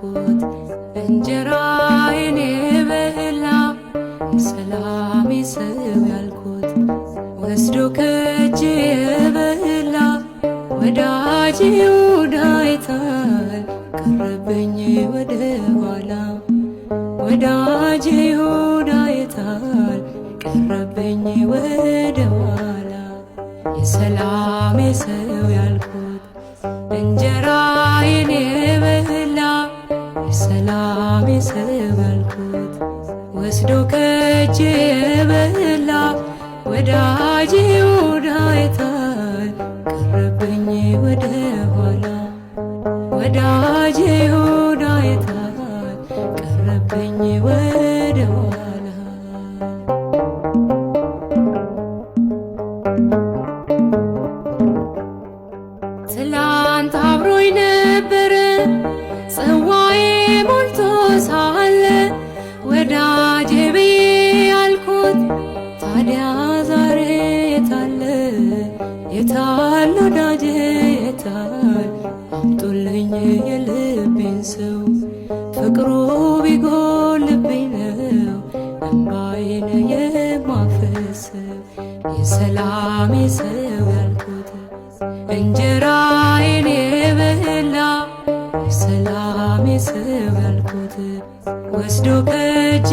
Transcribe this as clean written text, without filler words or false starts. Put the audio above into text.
ያልኩት እንጀራዬን የበላ የሰላሜ ሰው ያልኩት ወስዶ ከእጄ የበላ ወዳጄ ይሁዳ አይታል ቀረበኝ ወደ ኋላ ወዳጄ ይሁዳ አይታል ቀረበኝ ወደ ኋላ የሰላሜ ሰው ያልኩት እንጀራዬን የበላ የሰላሜ ሰው ያልኩት ወስዶ ከእጄ የበላ ወዳጄ ይሁዳ አይታል ቀረበኝ ወደ ኋላ ወዳጄ ይሁዳ አይታል ቀረበኝ ወደ ኋላ ትላንት አብሮኝ ነበረ ጽዋዬ ሞልቶ ሳለ ወዳጄ ብዬ ያልኩት ታዲያ ዛሬ የታለ የታል ወዳጄ የታል አምጡልኝ የልቤን ሰው ፍቅሩ ቢጎልብኝ ነው እንባዬን የማፈሰው የሰላሜ ሰው ያልኩት እንጀራዬን የበላ የሰላሜ ሰው ያልኩት ወስዶ ከእጄ